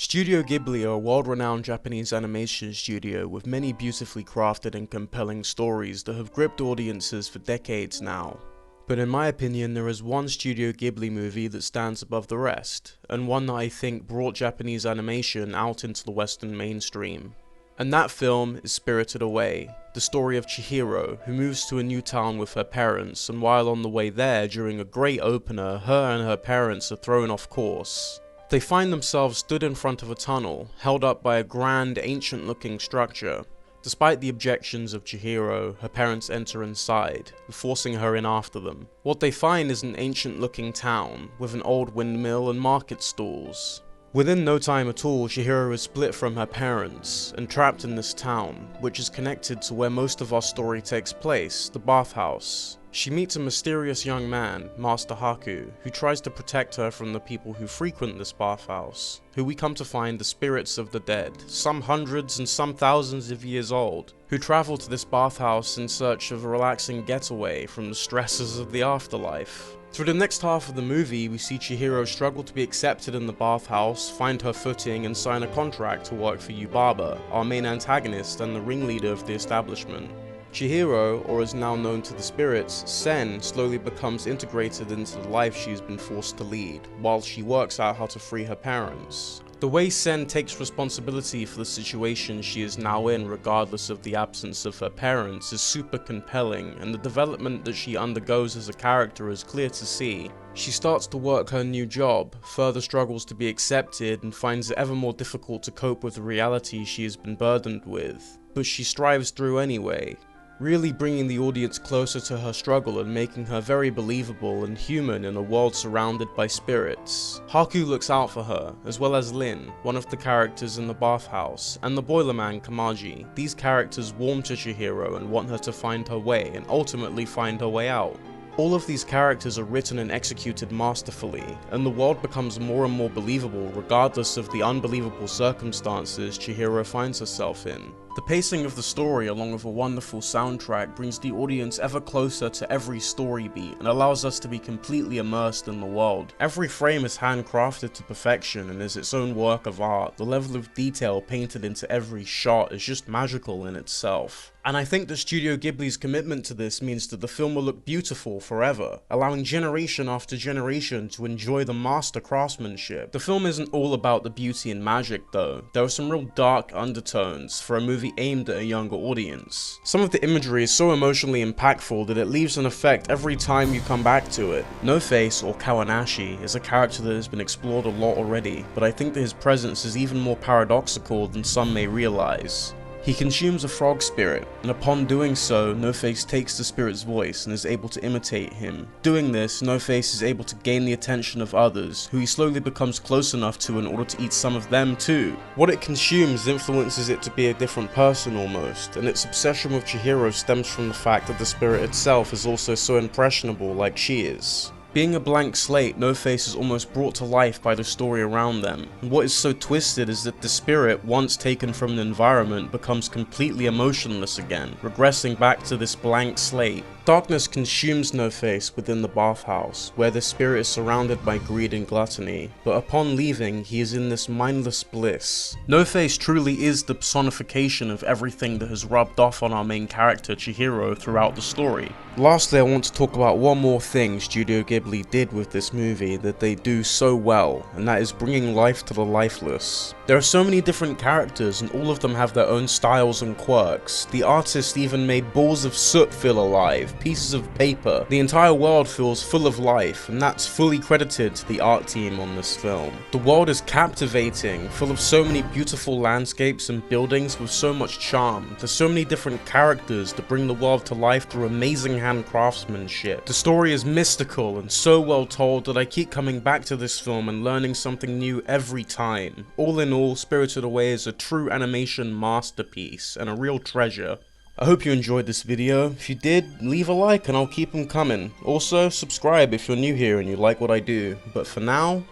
Studio Ghibli are a world-renowned Japanese animation studio with many beautifully crafted and compelling stories that have gripped audiences for decades now. But in my opinion, there is one Studio Ghibli movie that stands above the rest, and one that I think brought Japanese animation out into the Western mainstream. And that film is Spirited Away, the story of Chihiro, who moves to a new town with her parents, and while on the way there, during a great opener, her and her parents are thrown off course. They find themselves stood in front of a tunnel, held up by a grand, ancient-looking structure. Despite the objections of Chihiro, her parents enter inside, forcing her in after them. What they find is an ancient-looking town, with an old windmill and market stalls. Within no time at all, Chihiro is split from her parents, and trapped in this town, which is connected to where most of our story takes place, the bathhouse. She meets a mysterious young man, Master Haku, who tries to protect her from the people who frequent this bathhouse, who we come to find the spirits of the dead, some hundreds and some thousands of years old, who travel to this bathhouse in search of a relaxing getaway from the stresses of the afterlife. Through the next half of the movie, we see Chihiro struggle to be accepted in the bathhouse, find her footing, and sign a contract to work for Yubaba, our main antagonist and the ringleader of the establishment. Chihiro, or as now known to the spirits, Sen, slowly becomes integrated into the life she's been forced to lead, while she works out how to free her parents. The way Sen takes responsibility for the situation she is now in regardless of the absence of her parents is super compelling, and the development that she undergoes as a character is clear to see. She starts to work her new job, further struggles to be accepted, and finds it ever more difficult to cope with the reality she has been burdened with. But she strives through anyway, really bringing the audience closer to her struggle and making her very believable and human in a world surrounded by spirits. Haku looks out for her, as well as Lin, one of the characters in the bathhouse, and the Boilerman Kamaji. These characters warm to Chihiro and want her to find her way and ultimately find her way out. All of these characters are written and executed masterfully, and the world becomes more and more believable regardless of the unbelievable circumstances Chihiro finds herself in. The pacing of the story, along with a wonderful soundtrack, brings the audience ever closer to every story beat and allows us to be completely immersed in the world. Every frame is handcrafted to perfection and is its own work of art. The level of detail painted into every shot is just magical in itself. And I think that Studio Ghibli's commitment to this means that the film will look beautiful forever, allowing generation after generation to enjoy the master craftsmanship. The film isn't all about the beauty and magic though. There are some real dark undertones for a movie aimed at a younger audience. Some of the imagery is so emotionally impactful that it leaves an effect every time you come back to it. No Face, or Kawanashi, is a character that has been explored a lot already, but I think that his presence is even more paradoxical than some may realize. He consumes a frog spirit, and upon doing so, No Face takes the spirit's voice and is able to imitate him. Doing this, No Face is able to gain the attention of others, who he slowly becomes close enough to in order to eat some of them too. What it consumes influences it to be a different person almost, and its obsession with Chihiro stems from the fact that the spirit itself is also so impressionable like she is. Being a blank slate, No Face is almost brought to life by the story around them, and what is so twisted is that the spirit, once taken from the environment, becomes completely emotionless again, regressing back to this blank slate. Darkness consumes No Face within the bathhouse, where the spirit is surrounded by greed and gluttony, but upon leaving, he is in this mindless bliss. No Face truly is the personification of everything that has rubbed off on our main character Chihiro throughout the story. Lastly, I want to talk about one more thing Studio Ghibli did with this movie that they do so well, and that is bringing life to the lifeless. There are so many different characters and all of them have their own styles and quirks. The artist even made balls of soot feel alive, pieces of paper. The entire world feels full of life, and that's fully credited to the art team on this film. The world is captivating, full of so many beautiful landscapes and buildings with so much charm. There's so many different characters that bring the world to life through amazing hand craftsmanship. The story is mystical and so well told that I keep coming back to this film and learning something new every time. All in all, Spirited Away is a true animation masterpiece and a real treasure. I hope you enjoyed this video. If you did, leave a like and I'll keep them coming. Also, subscribe if you're new here and you like what I do. But for now,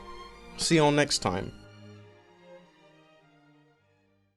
see you all next time.